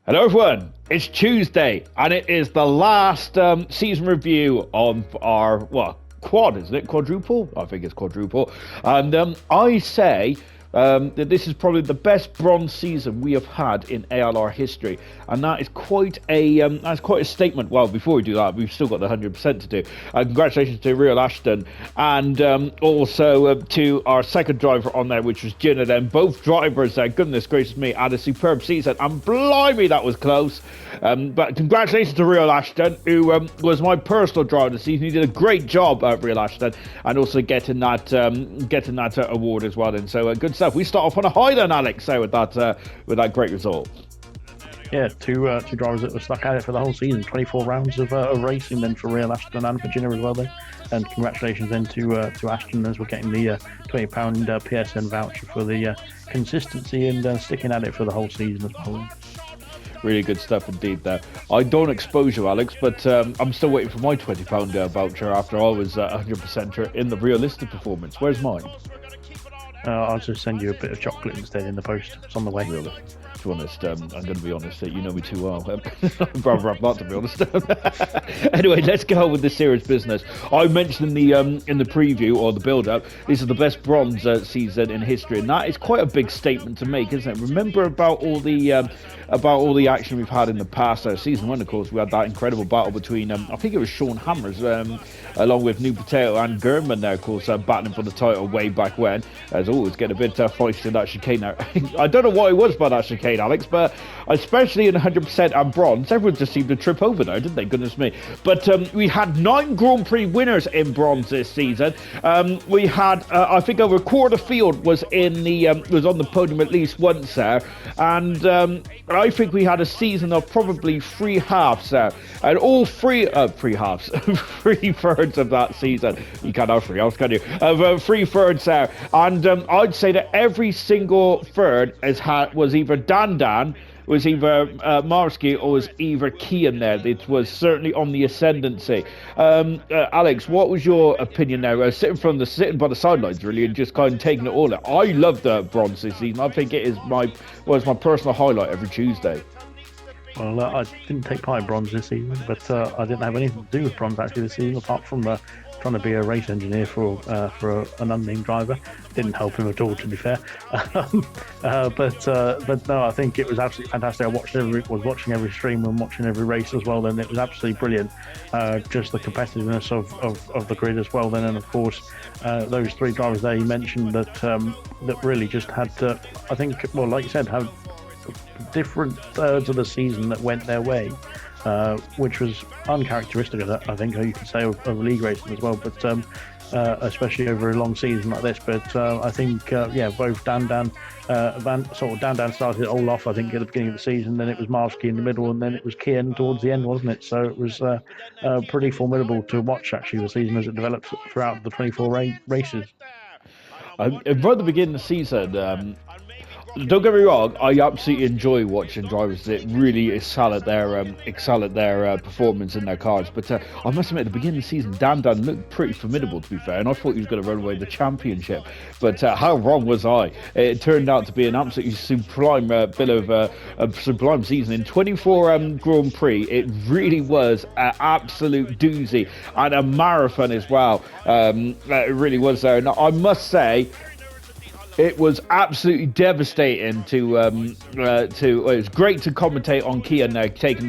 Hello everyone, it's Tuesday and it is the last season review on our, quad, isn't it? Quadruple? I think it's quadruple. And I say that this is probably the best bronze season we have had in ALR history. And that is quite a statement. Well, before we do that, we've still got the 100% to do. Congratulations to Real Ashton and also to our second driver on there, which was Jenna. Then both drivers, goodness gracious me, had a superb season. And blimey, that was close. But congratulations to Real Ashton, who was my personal driver this season. He did a great job at Real Ashton, and also getting that award as well. And so good stuff. We start off on a high then, Alex. So with that great result. Yeah, two drivers that were stuck at it for the whole season. 24 rounds of racing then for Real Ashton and Virginia as well then. And congratulations then to Ashton as we're getting the £20 PSN voucher for the consistency and sticking at it for the whole season as well. Really good stuff indeed there. I don't expose you, Alex, but I'm still waiting for my £20 voucher after I was 100% in the realistic performance. Where's mine? I'll just send you a bit of chocolate instead in the post. It's on the way. Really? To be honest, I'm going to be honest, you know me too well. I'd rather have that, to be honest. Anyway, let's go on with the serious business. I mentioned in the preview or the build-up, this is the best bronze season in history, and that is quite a big statement to make, isn't it? Remember about all the action we've had in the past season one. Of course, we had that incredible battle between I think it was Sean Hammers along with New Potato and Gurman there, of course, battling for the title way back when. As always, getting a bit feisty in that chicane now. I don't know what it was by that chicane, Alex, but especially in 100% and bronze, everyone just seemed to trip over there, didn't they? Goodness me. But we had 9 Grand Prix winners in bronze this season. We had, I think, over a quarter of the field was was on the podium at least once there, and I think we had a season of probably 3 halves there, and all 3 halves, 3/3 of that season. You can't have 3 halves, can you? Of 3/3 there, and I'd say that every single third was either Dan, was either Marsky or was either Kian there. It was certainly on the ascendancy. Alex, what was your opinion there? Sitting by the sidelines really and just kind of taking it all out. I love the bronze this season. I think it is my personal highlight every Tuesday. Well, I didn't take part in bronze this season, but I didn't have anything to do with bronze actually this season, apart from trying to be a race engineer for an unnamed driver. Didn't help him at all, to be fair. But no, I think it was absolutely fantastic. I was watching every stream and watching every race as well. Then it was absolutely brilliant. Just the competitiveness of the grid as well. Then, and of course, those 3 drivers there you mentioned that really just had, I think, well, like you said, have different thirds of the season that went their way, which was uncharacteristic of that, I think you could say, of league racing as well, but especially over a long season like this. But I think both Dan started it all off, I think, at the beginning of the season, then it was Marsky in the middle, and then it was Kian towards the end, wasn't it? So it was pretty formidable to watch actually the season as it developed throughout the 24 races. Right at the beginning of the season, don't get me wrong, I absolutely enjoy watching drivers that really excel at their performance in their cars. But I must admit, at the beginning of the season, Dan looked pretty formidable, to be fair, and I thought he was going to run away with the championship. But how wrong was I? It turned out to be an absolutely sublime a sublime season. In 24 Grand Prix, it really was an absolute doozy and a marathon as well. It really was there. And I must say, it was absolutely devastating it was great to commentate on Kian now taking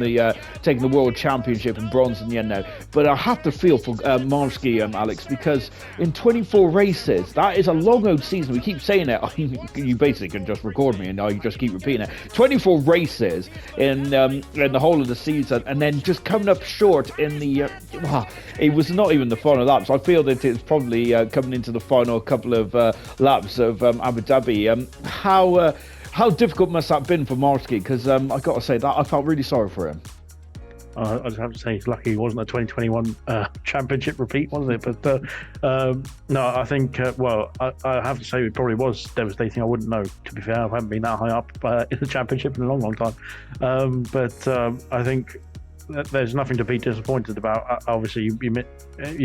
the world championship and bronze in the end now. But I have to feel for Marsky, Alex, because in 24 races, that is a long old season. We keep saying it. You basically can just record me and I just keep repeating it. 24 races in the whole of the season, and then just coming up short in the it was not even the final laps. I feel that it's probably coming into the final couple of laps of Abu Dhabi. How difficult must that have been for Marsky? Because I got to say that I felt really sorry for him. I just have to say he's lucky he wasn't a 2021 championship repeat, wasn't it? But no, I think, I have to say it probably was devastating. I wouldn't know, to be fair. I haven't been that high up in the championship in a long, long time. But I think there's nothing to be disappointed about. Obviously, you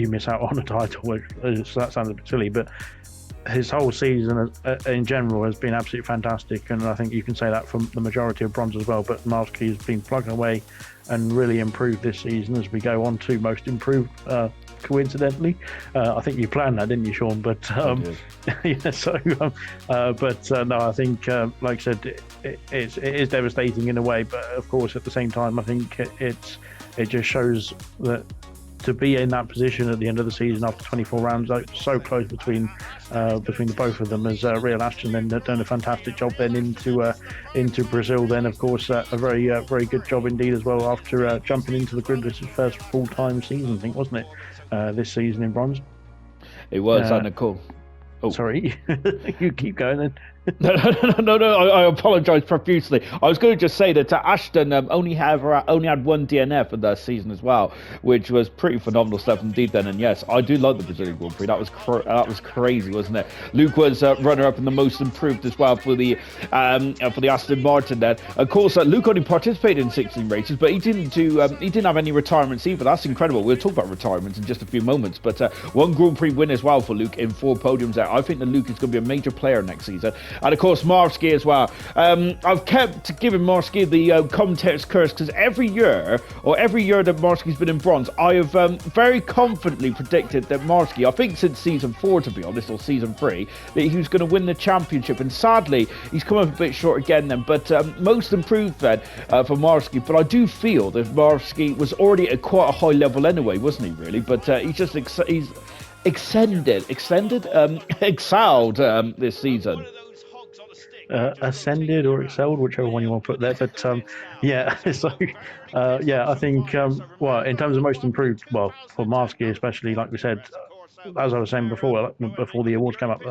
miss out on a title, which that sounds a bit silly, but his whole season in general has been absolutely fantastic, and I think you can say that from the majority of bronze as well. But Marsky has been plugging away and really improved this season as we go on to most improved. Coincidentally, I think you planned that, didn't you, Sean? But yeah, so no, I think like I said, it is devastating in a way, but of course at the same time, I think it just shows that to be in that position at the end of the season after 24 rounds, so close between the both of them, as Real Ashton then done a fantastic job then into Brazil. Then of course a very good job indeed as well after jumping into the grid. This is his first full-time season, I think, wasn't it? This season in bronze. It was, and cool. Oh, sorry, you keep going then. No, I apologise profusely. I was going to just say that Ashton only had one DNF in that season as well, which was pretty phenomenal stuff indeed then. And yes, I do like the Brazilian Grand Prix. That was crazy, wasn't it? Luke was runner-up in the most improved as well for the Aston Martin then. Of course, Luke only participated in 16 races, but he didn't have any retirements either. That's incredible. We'll talk about retirements in just a few moments, but one Grand Prix win as well for Luke in 4 podiums there. I think that Luke is going to be a major player next season. And of course, Marsky as well. I've kept giving Marsky the commentator's curse because every year that Marsky's been in bronze, I have very confidently predicted that Marsky, I think since season 4 to be honest, or season 3, that he was going to win the championship. And sadly, he's come up a bit short again then. But most improved then for Marsky. But I do feel that Marsky was already at quite a high level anyway, wasn't he? Really, but he's just excelled this season. Ascended or excelled, whichever one you want to put there. But yeah, so I think well, in terms of most improved, well, for Marsky especially, like we said, as I was saying before the awards came up,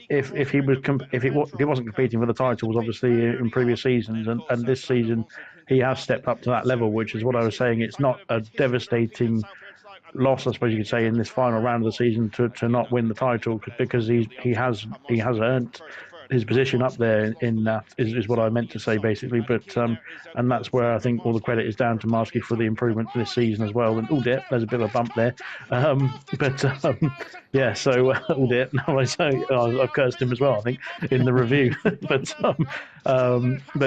if he wasn't competing for the titles, obviously in previous seasons, and this season he has stepped up to that level, which is what I was saying. It's not a devastating loss, I suppose you could say, in this final round of the season to not win the title, because he has earned his position up there in that is what I meant to say basically. But and that's where I think all the credit is down to Marsky for the improvement this season as well. And there's a bit of a bump there, yeah. So now I say I've cursed him as well, I think, in the review. but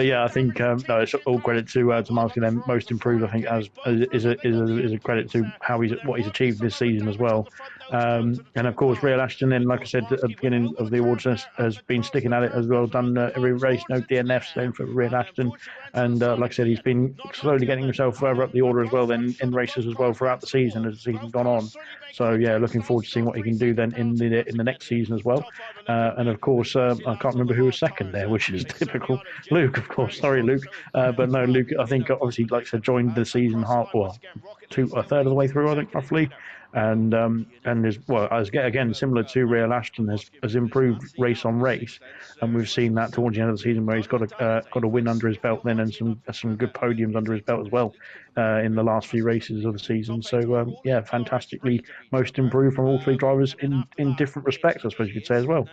yeah, I think no, it's all credit to Marsky. Then most improved, I think, is a credit to what he's achieved this season as well. And of course, Real Ashton, then, like I said at the beginning of the awards, has been sticking at it as well, done every race, no DNFs then for Real Ashton. And like I said, he's been slowly getting himself further up the order as well, then in races as well throughout the season as the season's gone on. So yeah, looking forward to seeing what he can do then in the next season as well. And of course, I can't remember who was second there, which is typical. Luke, of course. Sorry, Luke. But no, Luke, I think obviously, like I said, joined the season a third of the way through, I think, roughly. And is again similar to Real Ashton, has improved race on race, and we've seen that towards the end of the season where he's got a win under his belt then, and some good podiums under his belt as well in the last few races of the season. So yeah, fantastically most improved from all 3 drivers in different respects, I suppose you could say as well.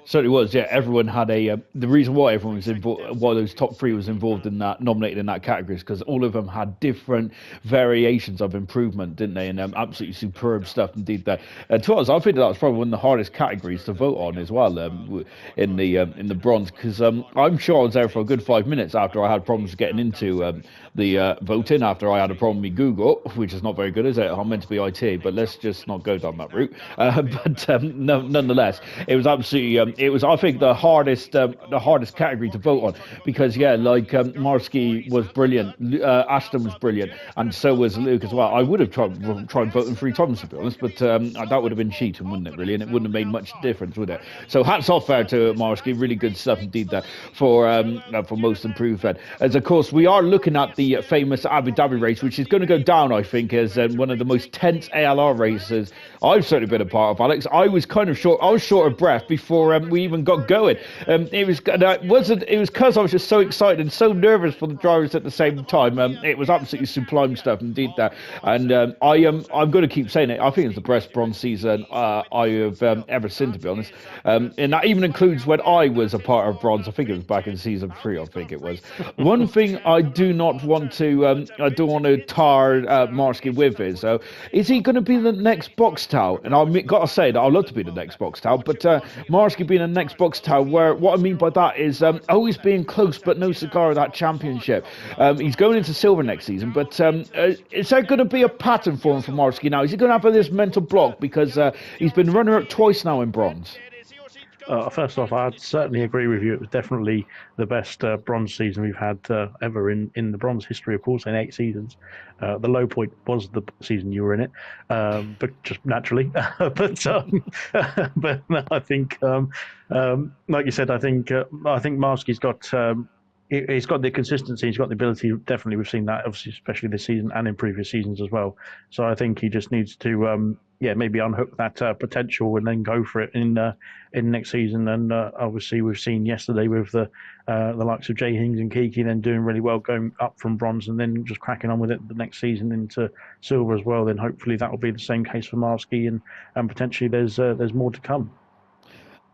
Certainly was, yeah. Everyone had the reason why everyone was involved, why those top 3 was involved in that, nominated in that category, is because all of them had different variations of improvement, didn't they? And absolutely superb stuff indeed. There, to us, I think that was probably one of the hardest categories to vote on as well in the bronze, because I'm sure I was there for a good 5 minutes after I had problems getting into the voting, after I had a problem with Google, which is not very good, is it? I'm meant to be IT, but let's just not go down that route. Nonetheless, it was absolutely. It was, I think, the hardest category to vote on, because Marsky was brilliant, Ashton was brilliant, and so was Luke as well. I would have tried voting 3 times, to be honest, but that would have been cheating, wouldn't it, really? And it wouldn't have made much difference, would it? So hats off there to Marsky, really good stuff indeed there for most improved then. As of course we are looking at the famous Abu Dhabi race, which is going to go down, I think, as one of the most tense ALR races I've certainly been a part of, Alex. I was short of breath before we even got going. It was because I was just so excited and so nervous for the drivers at the same time. It was absolutely sublime stuff indeed there, and I'm going to keep saying it. I think it's the best bronze season I have ever seen, to be honest, and that even includes when I was a part of bronze. I think it was back in season 3. I think it was. One thing I do not want to I don't want to tar Marsky with is he going to be the next box towel? And I've got to say that I'd love to be the next box towel, but Marsky being the next box towel, where what I mean by that is always being close but no cigar of that championship. He's going into silver next season, but is there going to be a pattern for him for Marsky now? Is he going to have this mental block because he's been runner-up twice now in bronze? First off, I'd certainly agree with you. It was definitely the best bronze season we've had ever in the bronze history, of course, in 8 seasons. The low point was the season you were in it, but just naturally. but no, I think, like you said, I think Marsky's got. He's got the consistency, he's got the ability. Definitely, we've seen that, obviously, especially this season and in previous seasons as well. So I think he just needs to, maybe unhook that potential and then go for it in next season. And obviously, we've seen yesterday with the likes of Jay Hings and Kiki then doing really well, going up from bronze and then just cracking on with it the next season into silver as well. Then hopefully that will be the same case for Marsky, and potentially there's more to come.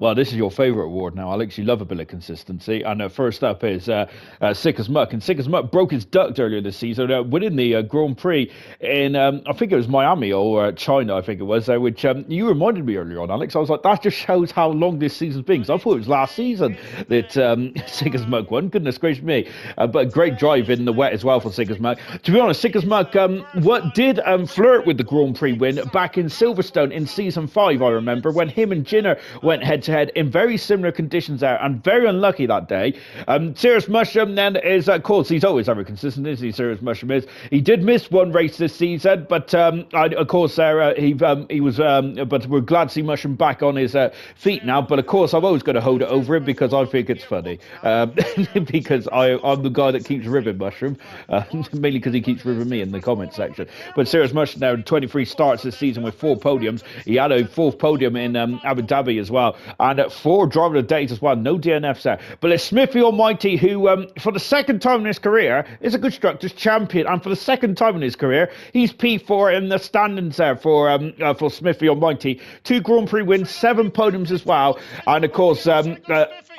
Well, this is your favourite award now, Alex. You love a bit of consistency. And first up is Sick as Muck. And Sick as Muck broke his duct earlier this season, winning the Grand Prix in, I think it was Miami or China, I think it was, which you reminded me earlier on, Alex. I was like, that just shows how long this season's been. Because I thought it was last season that Sick as Muck won. Goodness gracious me. But a great drive in the wet as well for Sick as Muck. To be honest, Sick as Muck did flirt with the Grand Prix win back in Silverstone in season 5, I remember, when him and Jinner went head to head in very similar conditions out, and very unlucky that day. Serious Mushroom then is, of course, he's always ever consistent, isn't he? Serious Mushroom is. He did miss one race this season, but of course, he was. But we're glad to see Mushroom back on his feet now. But of course, I've always got to hold it over him because I think it's funny. Because I'm the guy that keeps ribbing Mushroom, mainly because he keeps ribbing me in the comment section. But Serious Mushroom now 23 starts this season with 4 podiums. He had a 4th podium in Abu Dhabi as well, and 4 driver of the days as well. No DNFs there. But it's Smithy Almighty, who for the second time in his career is a Constructors champion, and for the second time in his career he's P4 in the standings there for Smithy Almighty. 2 Grand Prix wins, 7 podiums as well, and of course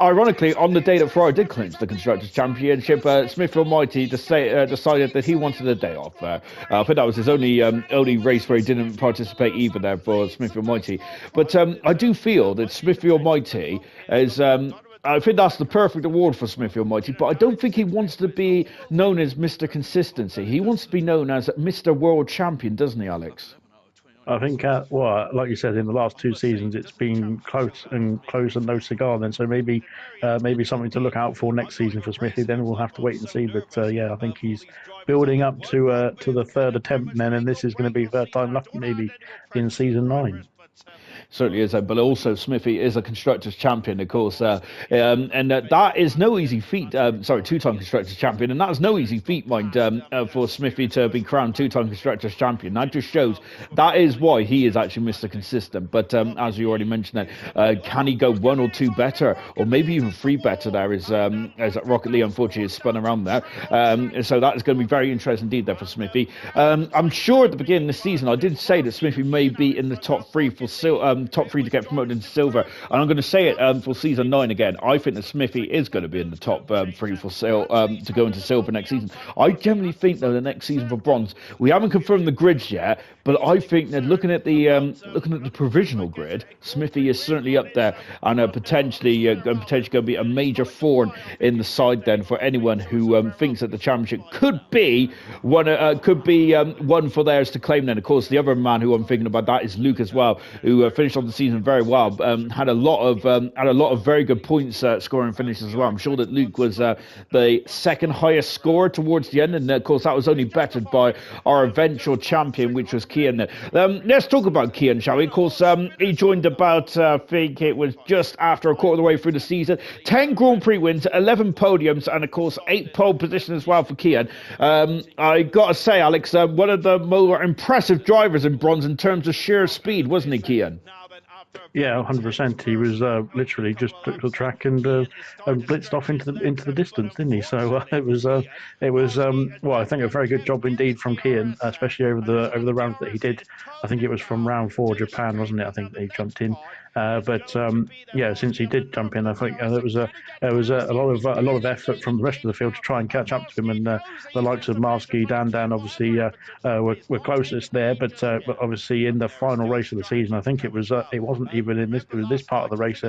ironically, on the day that Ferrari did clinch the Constructors Championship, Smith Almighty decided that he wanted a day off. I think that was his only race where he didn't participate either there for Smith Almighty. But I do feel that Smith Almighty is... I think that's the perfect award for Smithy Almighty, but I don't think he wants to be known as Mr. Consistency. He wants to be known as Mr. World Champion, doesn't he, Alex? I think, like you said, in the last 2 seasons, it's been close and no cigar. Then, so maybe something to look out for next season for Smithy. Then we'll have to wait and see. But I think he's building up to the 3rd attempt then, and this is going to be 3rd time lucky maybe in season 9. Certainly is, but also Smithy is a Constructors champion, of course, and that is no easy feat. 2-time Constructors champion, and that's no easy feat, mind, for Smithy to be crowned 2-time Constructors champion. That just shows that is why he is actually Mr. Consistent. But as you already mentioned, can he go 1 or 2 better, or maybe even 3 better? There is as Rocket Lee unfortunately is spun around there, so that is going to be very interesting indeed there for Smithy. I'm sure at the beginning of the season I did say that Smithy may be in the top 3 for top 3 to get promoted into silver, and I'm going to say it for season 9 again. I think that Smithy is going to be in the top 3 for to go into silver next season. I generally think though the next season for bronze, we haven't confirmed the grids yet, but I think that looking at the provisional grid, Smithy is certainly up there, and potentially going to be a major thorn in the side then for anyone who thinks that the championship could be one for theirs to claim. Then of course the other man who I'm thinking about that is Luke as well, who finished on the season very well, had a lot of very good points scoring finishes as well. I'm sure that Luke was the 2nd highest scorer towards the end, and of course that was only bettered by our eventual champion, which was Kian. Let's talk about Kian, shall we? Of course, he joined about, I think it was just after a quarter of the way through the season. 10 Grand Prix wins, 11 podiums, and of course 8 pole positions as well for Kian. I gotta say, Alex, one of the more impressive drivers in bronze in terms of sheer speed, wasn't he, Kian? Yeah, 100%. He was literally just took the track and blitzed off into the distance, didn't he? So well, I think a very good job indeed from Kian, especially over the rounds that he did. I think it was from round four, Japan, wasn't it? I think that he jumped in. But yeah, since he did jump in, I think there was a lot of effort from the rest of the field to try and catch up to him, and the likes of Marsky, Dan, obviously were closest there, but obviously in the final race of the season, I think it wasn't even in this it was this part of the race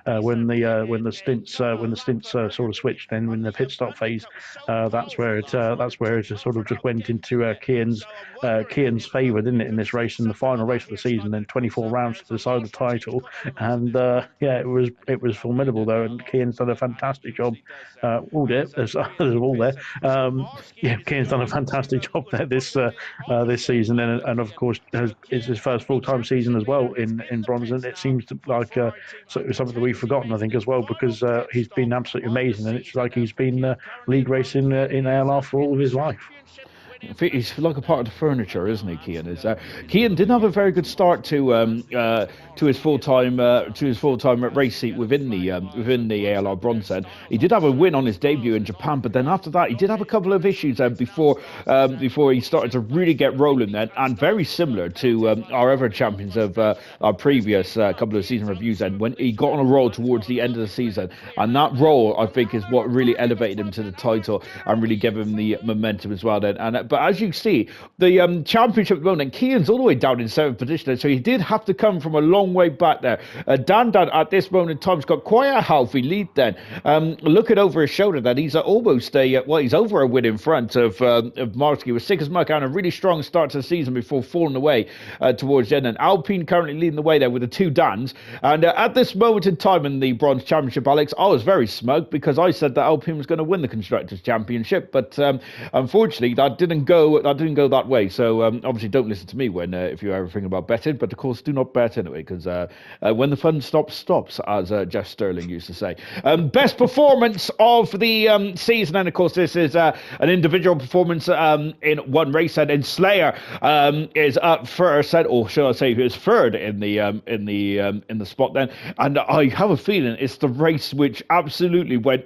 when the stints sort of switched. Then in the pit stop phase, that's where it sort of just went into Kian's favour, didn't it, in this race, in the final race of the season. Then 24 rounds to decide the title, and yeah, it was formidable though, and Kian's done a fantastic job. Oh dear, there's a wall there. Yeah, Kian's done a fantastic job there this season, and of course it's his first full time season as well in bronze, and it seems to like something that we've forgotten, I think, as well, because he's been absolutely amazing, and it's like he's been league racing in ALR for all of his life. He's like a part of the furniture, isn't he, Kian? Kian didn't have a very good start to his full time race seat within the ALR bronze set. He did have a win on his debut in Japan, but then after that he did have a couple of issues before he started to really get rolling. Then, and very similar to our other champions of our previous couple of season reviews. And when he got on a roll towards the end of the season, and that roll I think is what really elevated him to the title and really gave him the momentum as well. Then, and but as you see, the championship at the moment, Kian's all the way down in seventh position, so he did have to come from a long way back there. Dan at this moment in time has got quite a healthy lead. Then, looking over his shoulder, that he's almost he's over a win in front of Marsky with sick as muck and a really strong start to the season before falling away towards the end. And Alpine currently leading the way there with the two Dans. And at this moment in time in the bronze championship, Alex, I was very smug because I said that Alpine was going to win the constructors championship, but unfortunately that didn't go that way. So obviously don't listen to me when if you're ever thinking about betting, but of course do not bet anyway, because when the fun stops, as Jeff Sterling used to say. Best performance of the season, and of course this is an individual performance in one race, and Slayer is up first, or shall I say, is third in the spot then. And I have a feeling it's the race which absolutely went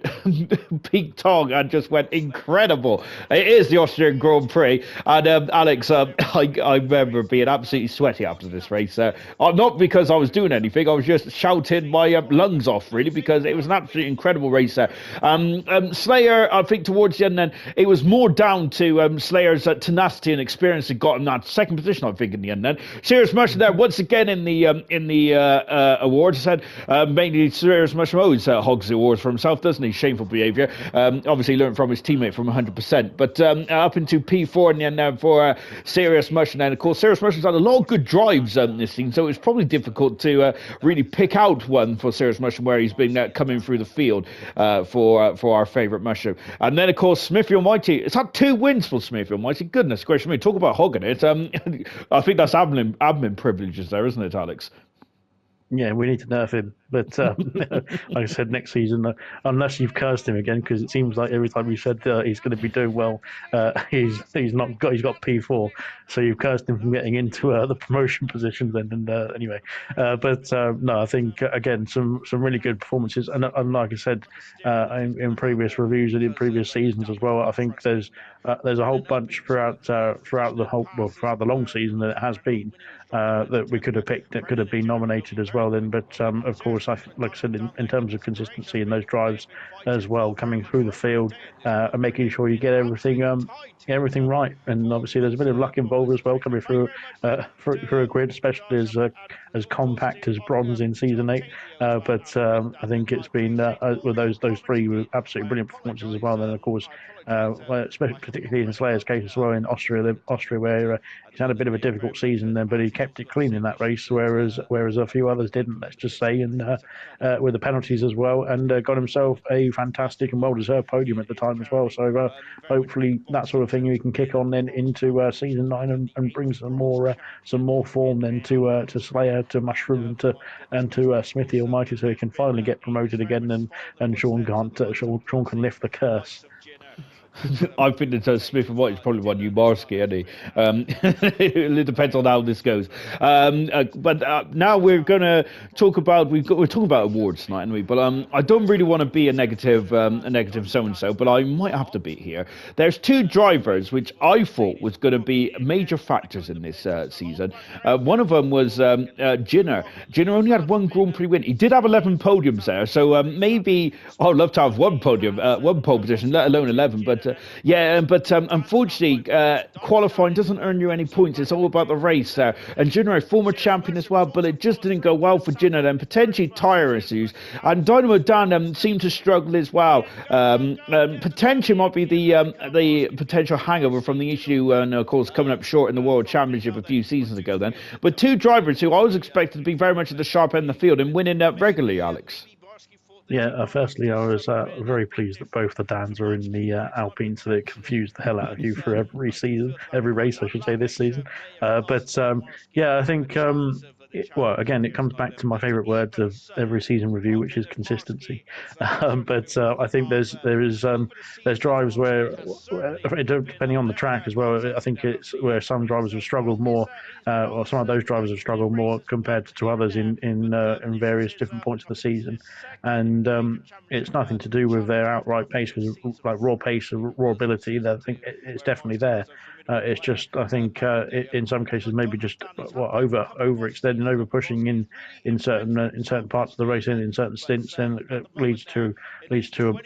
peak tong and just went incredible. It is the Austrian Grand Prix, and Alex, I remember being absolutely sweaty after this race. Not because I was doing anything, I was just shouting my lungs off, really, because it was an absolutely incredible race there. Slayer, I think towards the end then, it was more down to Slayer's tenacity and experience that got him that second position, I think, in the end then. Serious Mushroom there once again in the awards. I said mainly Serious Mushroom always hogs the awards for himself, doesn't he? Shameful behaviour. Obviously learned from his teammate from 100%, but up into P4 in the end now for Serious Mushroom. And of course Serious Mushroom's had a lot of good drives this season, so it's probably difficult to really pick out one for Serious Mushroom where he's been coming through the field for our favourite Mushroom. And then of course Smithy Almighty, it's had 2 wins for Smithy Almighty. Goodness gracious me, talk about hogging it. I think that's admin privileges there, isn't it, Alex? Yeah, we need to nerf him. But like I said, next season, unless you've cursed him again, because it seems like every time you said he's going to be doing well, he's got P4. So you've cursed him from getting into the promotion positions. Then, and anyway, but no, I think again some really good performances, and like I said in previous reviews and in previous seasons as well, I think there's a whole bunch throughout the long season that it has been. That we could have picked, that could have been nominated as well. Then, but of course, like I said, in terms of consistency in those drives as well, coming through the field and making sure you get everything right. And obviously, there's a bit of luck involved as well, coming through through a grid, especially as compact as bronze in season 8. But I think it's been with those 3 were absolutely brilliant performances as well. Then, of course, especially particularly in Slayer's case as well in Austria where he's had a bit of a difficult season then, but he kept it clean in that race, whereas a few others didn't, let's just say, and with the penalties as well, and got himself a fantastic and well-deserved podium at the time as well. So hopefully that sort of thing we can kick on then into season 9 and bring some more form then to Slayer, to Mushroom, and to Smithy Almighty, so he can finally get promoted again, and Sean can lift the curse. I think that Smith and White is probably one you Marsky, isn't he? It depends on how this goes. But now we're gonna talk about we're talking about awards tonight, aren't we? But I don't really want to be a negative so and so, but I might have to be here. There's two drivers which I thought was going to be major factors in this season. One of them was Jinner. Jinner only had one Grand Prix win. He did have 11 podiums there, so maybe I'd love to have one podium, one pole position, let alone 11. But unfortunately, qualifying doesn't earn you any points. It's all about the race there. And Jinner, a former champion as well, but it just didn't go well for Jinner. Then potentially tyre issues, and Dynamo Dan seemed to struggle as well. Potentially might be the potential hangover from the issue, and of course coming up short in the World Championship a few seasons ago. Then, but two drivers who I was expected to be very much at the sharp end of the field and winning regularly, Alex. Yeah, firstly, I was very pleased that both the Dans are in the Alpine, so they confused the hell out of you for every season, every race, I should say, this season. Yeah, I think, well, again, it comes back to my favourite words of every season review, which is consistency. I think there's drives where, depending on the track as well, I think it's where some drivers have struggled more, or some of those drivers have struggled more compared to others in various different points of the season. And it's nothing to do with their outright pace, because like raw pace or raw ability, I think it's definitely there. It's just, I think, in some cases maybe just overextending, over pushing in certain parts of the race, in certain stints, and it leads to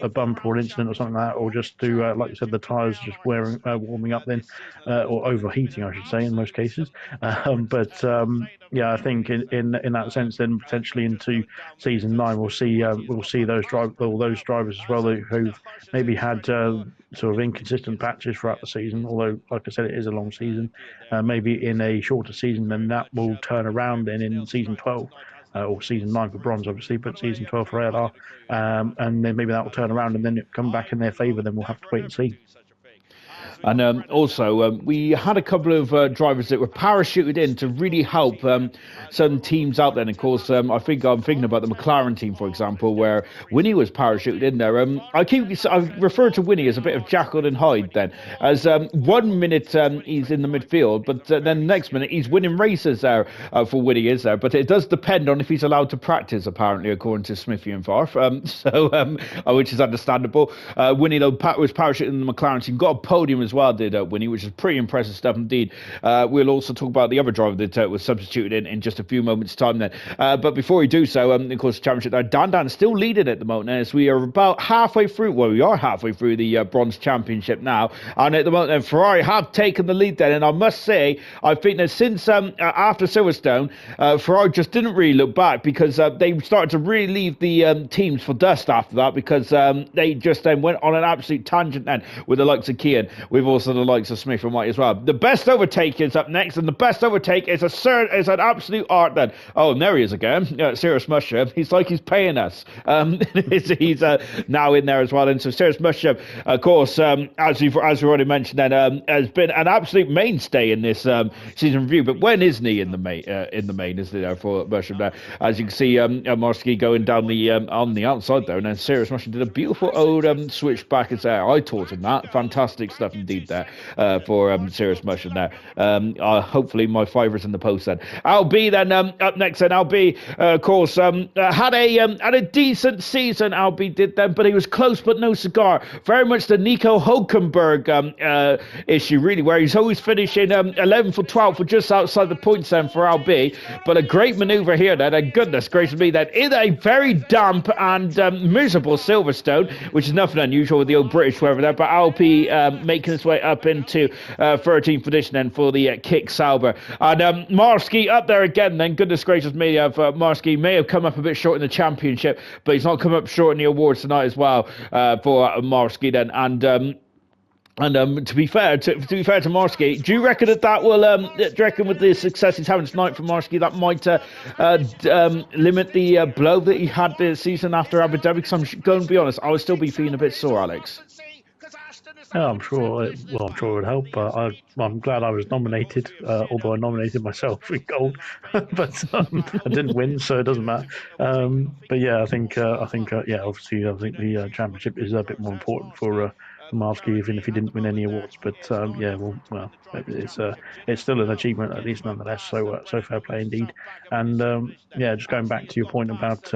a bump or an incident or something like that, or just to like you said, the tyres just warming up then, or overheating, I should say, in most cases. Yeah, I think in that sense, then potentially into season 9, we'll see all those drivers as well who've maybe had sort of inconsistent patches throughout the season. Although, like I said, it is a long season. Maybe in a shorter season, then that will turn around then in season 12. Or season 9 for bronze, obviously, but season 12 for ALR, and then maybe that will turn around and then it come back in their favour. Then we'll have to wait and see. And also, we had a couple of drivers that were parachuted in to really help some teams out there. And of course, I'm thinking about the McLaren team, for example, where Winnie was parachuted in there. I refer to Winnie as a bit of Jekyll and Hyde. Then, as 1 minute he's in the midfield, but then the next minute he's winning races there for Winnie is there. But it does depend on if he's allowed to practice, apparently, according to Smithy and Farf. Which is understandable. Winnie though was parachuted in the McLaren team, got a podium as well, did Winnie, which is pretty impressive stuff indeed. We'll also talk about the other driver that was substituted in just a few moments' time then. But before we do so, of course, the championship, Dan still leading at the moment, as we are about halfway through. Well, we are halfway through the bronze championship now, and at the moment, then Ferrari have taken the lead then. And I must say, I think that since after Silverstone, Ferrari just didn't really look back, because they started to really leave the teams for dust after that, because they just then went on an absolute tangent then with the likes of Kian. We've also the likes of Smith and White as well. The best overtake is up next, and the best overtake is an absolute art then. Oh, and there he is again, Cirrus Mushroom. He's like he's paying us. He's now in there as well. And so Cirrus Mushroom, of course, as we've already mentioned, then has been an absolute mainstay in this season review. But when isn't he in the main, isn't he, there for Mushroom there? As you can see, Marsky going down the on the outside there, and then Cirrus Mushroom did a beautiful old switch back as there. I taught him that. Fantastic stuff indeed there for Cirrus Mushroom there. Hopefully my fiver's in the post then. Albi then up next then. Albi, of course, had a decent season. Albi did then, but he was close but no cigar. Very much the Nico Hulkenberg issue, really, where he's always finishing 11 for 12 for just outside the points then for Albi. But a great manoeuvre here then, and goodness gracious me, that in a very damp and miserable Silverstone, which is nothing unusual with the old British weather there, but Albi making his way up into 13th position then for the Kick Sauber. And Marsky up there again then, goodness gracious me, Marsky may have come up a bit short in the championship, but he's not come up short in the awards tonight as well for Marsky then. And to be fair to Marsky, do you reckon that will? Do you reckon with the success he's having tonight from Marsky, that might limit the blow that he had this season after Abu Dhabi? Because I'm going to be honest, I would still be feeling a bit sore, Alex. Yeah, I'm sure. I'm sure it would help. I'm glad I was nominated, although I nominated myself in gold, but I didn't win, so it doesn't matter. But yeah, I think, obviously, I think the championship is a bit more important for Marsky, even if he didn't win any awards. But yeah, well, it's still an achievement at least nonetheless. So fair play indeed. And yeah, just going back to your point about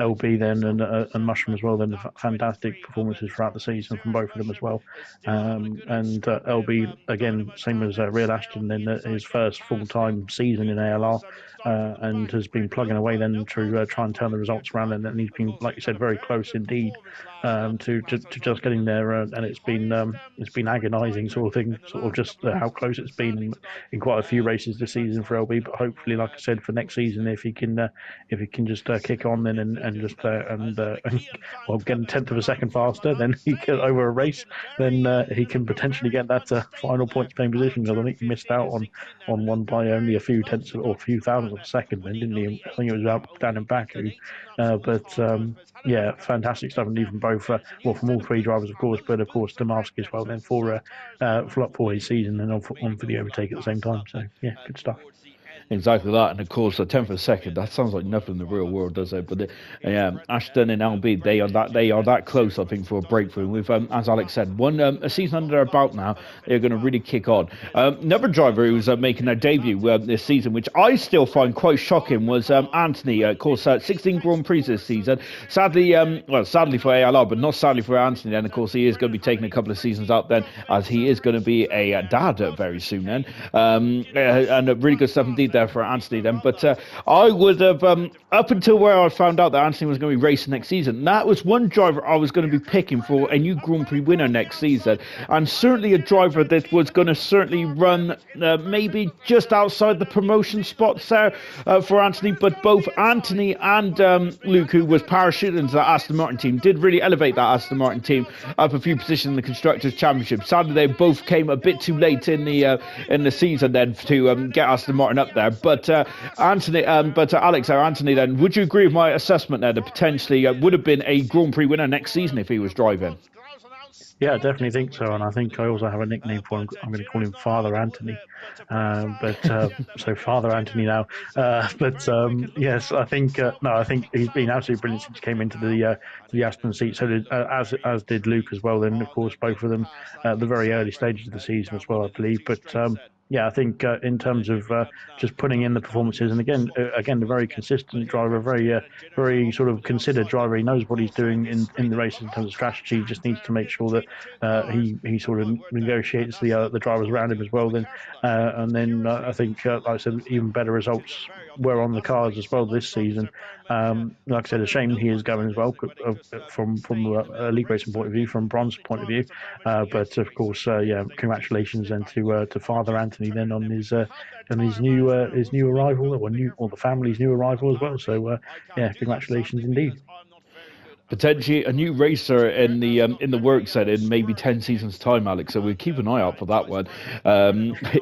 LB then and Mushroom as well. Then fantastic performances throughout the season from both of them as well. And LB again, same as Real Ashton in his first full time season in ALR. And has been plugging away then to try and turn the results around, and then he's been, like you said, very close indeed to just getting there, and it's been agonising sort of thing, sort of just how close it's been in quite a few races this season for LB. But hopefully, like I said, for next season, if he can just kick on then and just and well, get a tenth of a second faster, then he can over a race, then he can potentially get that final points playing position. Because I think he missed out on one by only a few tenths or a few thousandths of a second, then didn't he? I think it was out down in Baku, but. Yeah, fantastic stuff indeed from both. Well, from all three drivers, of course, but of course Damarsky as well. Then for his season and on for the overtake at the same time. So yeah, good stuff. Exactly that, and of course a tenth of a second. That sounds like nothing in the real world, does it? But yeah, Ashton and LB, they are that close, I think, for a breakthrough. With as Alex said, a season under their belt now, they're going to really kick on. Another driver who's making their debut this season, which I still find quite shocking, was Anthony. Of course, 16 Grand Prix this season. Sadly, sadly for ALR, but not sadly for Anthony. Then, of course, he is going to be taking a couple of seasons out then, as he is going to be a dad very soon. Then, and really good stuff indeed there for Anthony then. But I would have, up until where I found out that Anthony was going to be racing next season, that was one driver I was going to be picking for a new Grand Prix winner next season, and certainly a driver that was going to certainly run maybe just outside the promotion spots there for Anthony. But both Anthony and Luke, who was parachuted into the Aston Martin team, did really elevate that Aston Martin team up a few positions in the Constructors' Championship. Sadly, they both came a bit too late in the season then to get Aston Martin up there. But Alex or Anthony, then, would you agree with my assessment there that potentially would have been a Grand Prix winner next season if he was driving? Yeah, I definitely think so, and I think I also have a nickname for him. I'm going to call him Father Anthony, so Father Anthony now. Yes, I think I think he's been absolutely brilliant since he came into the Aston seat. So did, as did Luke as well. Then of course both of them at the very early stages of the season as well, I believe. But yeah, I think in terms of just putting in the performances, and again, a very consistent driver, very sort of considered driver. He knows what he's doing in the races in terms of strategy. He just needs to make sure that he sort of negotiates the drivers around him as well. And then I think, like I said, even better results were on the cards as well this season. Like I said, a shame he is going as well from a league racing point of view, from bronze point of view. But of course, yeah, congratulations then to Father Anthony then on his new arrival, or the family's new arrival as well. So yeah, congratulations indeed. Potentially a new racer in the works set in maybe 10 seasons time, Alex, so we'll keep an eye out for that one.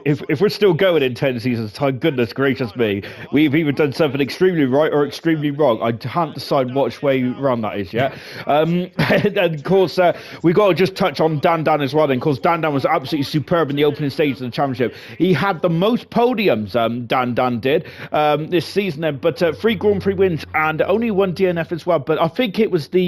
If we're still going in 10 seasons time, goodness gracious me, we've either done something extremely right or extremely wrong. I can't decide which way around that is yet. And of course we got to just touch on Dan as well then, because Dan was absolutely superb in the opening stage of the championship. He had the most podiums, Dan did this season then, but 3 Grand Prix wins and only 1 DNF as well. But I think it was the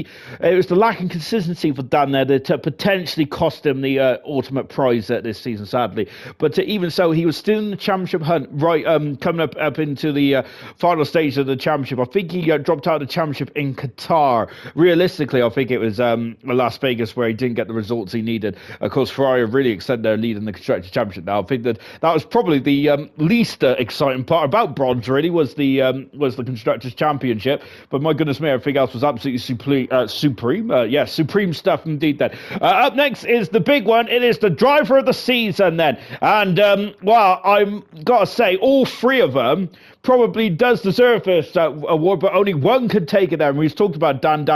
lack of consistency for Dan there that potentially cost him the ultimate prize this season, sadly. But even so, he was still in the championship hunt, right, coming up into the final stage of the championship. I think he dropped out of the championship in Qatar. Realistically, I think it was Las Vegas where he didn't get the results he needed. Of course, Ferrari really extended their lead in the Constructors' Championship now. I think that was probably the least exciting part about bronze, really, was the Constructors' Championship. But my goodness me, everything else was absolutely supreme. Supreme stuff indeed then. Up next is the big one. It is the driver of the season then. And, well, I'm got to say, all 3 of them probably does deserve this award, but only one could take it there. And we talked about Dan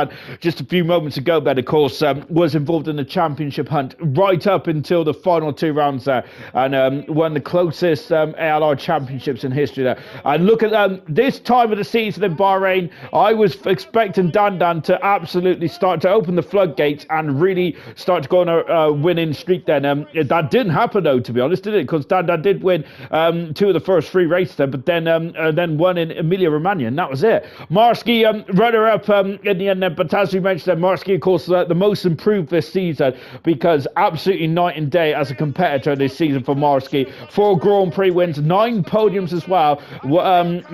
just a few moments ago, but of course was involved in the championship hunt right up until the final 2 rounds there, and won the closest ALR championships in history there. And look at this time of the season in Bahrain, I was expecting Dan to absolutely start to open the floodgates and really start to go on a winning streak then. That didn't happen though, to be honest, did it? Because Dan did win 2 of the first 3 races there, but then then won in Emilia-Romagna, and that was it. Marsky, runner-up in the end then, but as we mentioned, Marsky, of course, the most improved this season, because absolutely night and day as a competitor this season for Marsky. 4 Grand Prix wins, 9 podiums as well.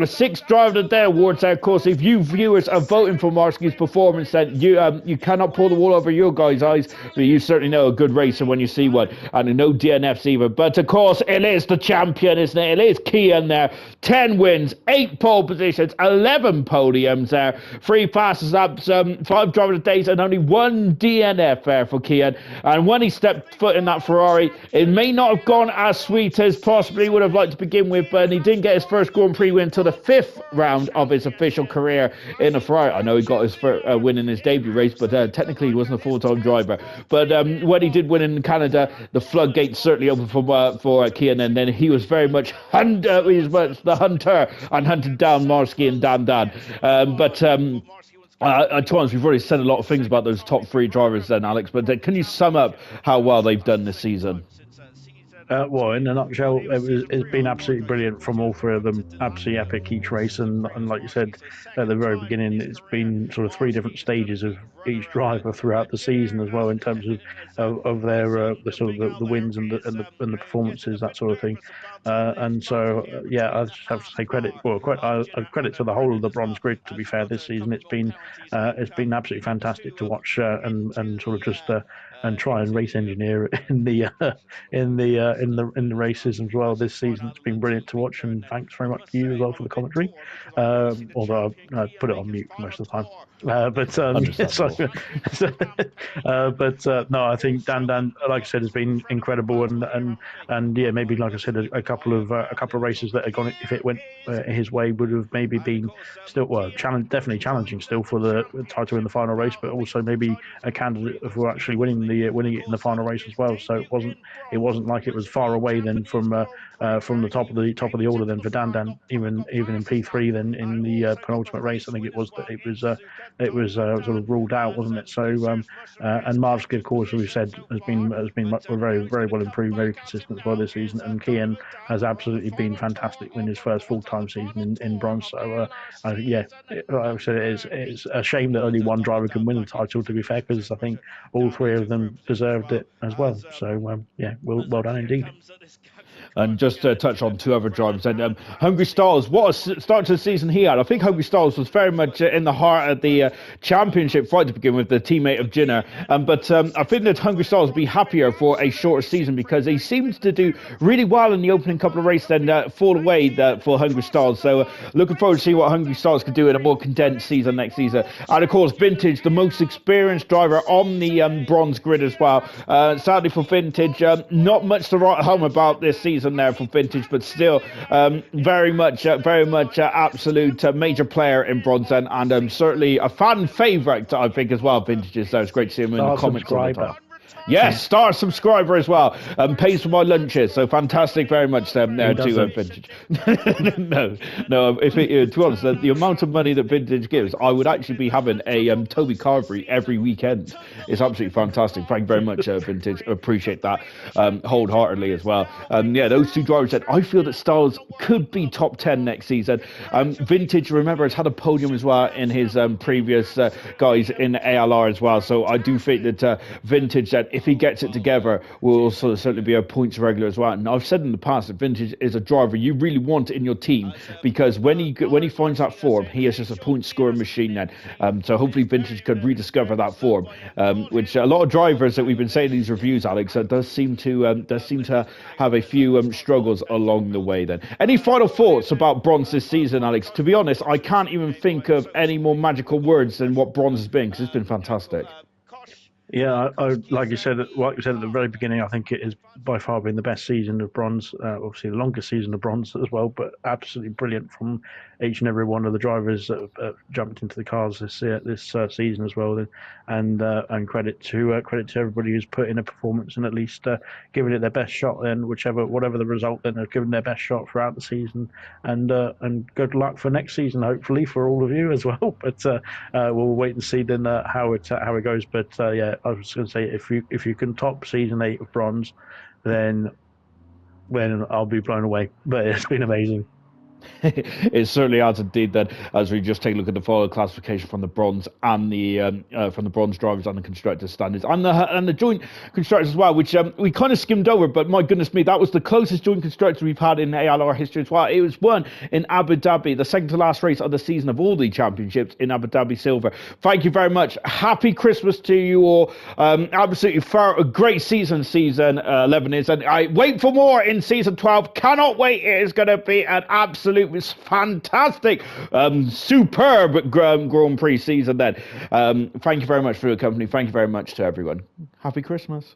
6 Driver of the Day awards there. Of course, if you viewers are voting for Marsky's performance, then you cannot pull the wool over your guys' eyes, but you certainly know a good racer when you see one, and no DNFs either. But of course, it is the champion, isn't it? It is Kian there. 10 wins, 8 pole positions, 11 podiums there, 3 fastest laps, 5 Driver of the Days, and only 1 DNF there for Kian. And when he stepped foot in that Ferrari, it may not have gone as sweet as possibly would have liked to begin with, but he didn't get his first Grand Prix win until the 5th round of his official career in a Ferrari. I know he got his first win in his debut race, but technically he wasn't a full-time driver. But when he did win in Canada, the floodgates certainly opened for Kian, and then he was very much the hunter and hunted down Marsky and Dan. To honest, we've already said a lot of things about those top 3 drivers then, Alex, but can you sum up how well they've done this season? Well, in a nutshell, it's been absolutely brilliant from all 3 of them. Absolutely epic each race, and like you said at the very beginning, it's been sort of 3 different stages of each driver throughout the season as well, in terms of their the sort of the wins and the performances, that sort of thing. And so, I just have to say credit to the whole of the bronze grid. To be fair, this season it's been absolutely fantastic to watch and sort of just and try and race engineer in the races as well this season. It's been brilliant to watch, and thanks very much to you as well for the commentary. Although I put it on mute for most of the time. No, I think Dan, like I said, has been incredible, and yeah, maybe like I said, a couple of races that had gone, if it went his way, would have maybe been still definitely challenging still for the title in the final race, but also maybe a candidate for actually winning it in the final race as well. So it wasn't like it was far away then from the top of the order then for Dan, even in P3 then in the penultimate race. I think it was sort of ruled out, wasn't it? So and Marsky, of course, as we said, has been very, very well improved, very consistent as well this season, and Kian has absolutely been fantastic in his first full-time season in bronze. So like I said, it's a shame that only one driver can win the title, to be fair, because I think all 3 of them deserved it as well. So well done indeed. And just to touch on 2 other drivers, and Hungry Styles, what a start to the season he had. I think Hungry Styles was very much in the heart of the championship fight to begin with, the teammate of Jinner. But I think that Hungry Styles will be happier for a shorter season, because he seems to do really well in the opening couple of races, then fall away for Hungry Styles. So looking forward to see what Hungry Styles can do in a more condensed season next season. And of course, Vintage, the most experienced driver on the bronze grid as well. Sadly for Vintage, not much to write home about this season there for Vintage, but still very much absolute major player in bronze, and certainly a fan favourite, I think, as well. Vintage is there. It's great to see him in the comments all the time. Yes, star subscriber as well. Pays for my lunches, so fantastic very much there to Vintage. No. To be honest, the amount of money that Vintage gives, I would actually be having a Toby Carvery every weekend. It's absolutely fantastic. Thank you very much, Vintage. Appreciate that wholeheartedly as well. Those 2 drivers said, I feel that Styles could be top 10 next season. Vintage, remember, has had a podium as well in his previous guys in ALR as well. So I do think that Vintage, that if he gets it together, will also certainly be a points regular as well. And I've said in the past that Vintage is a driver you really want in your team, because when he finds that form, he is just a point scoring machine then. So hopefully Vintage could rediscover that form, which a lot of drivers that we've been saying in these reviews, Alex, does seem to have a few struggles along the way then. Any final thoughts about bronze this season, Alex? To be honest, I can't even think of any more magical words than what bronze has been, because it's been fantastic. Yeah, like you said at the very beginning, I think it has by far been the best season of bronze. Obviously, the longest season of bronze as well, but absolutely brilliant from each and every one of the drivers that have jumped into the cars this season as well. And credit to everybody who's put in a performance and at least given it their best shot. Then whatever the result, then have given their best shot throughout the season. And good luck for next season, hopefully for all of you as well. But we'll wait and see then how it goes. But I was going to say, if you can top season 8 of bronze, then I'll be blown away. But it's been amazing. It certainly has indeed. Then, as we just take a look at the follow classification from the bronze and from the bronze drivers and the constructors standards and the joint constructors as well, which we kind of skimmed over. But my goodness me, that was the closest joint constructor we've had in ALR history as well. It was won in Abu Dhabi, the second to last race of the season of all the championships in Abu Dhabi Silver. Thank you very much. Happy Christmas to you all. Absolutely for a great season 11 is, and I wait for more in season 12. Cannot wait. It is going to be an absolute fantastic, superb Grand Prix season then. Thank you very much for your company. Thank you very much to everyone. Happy Christmas.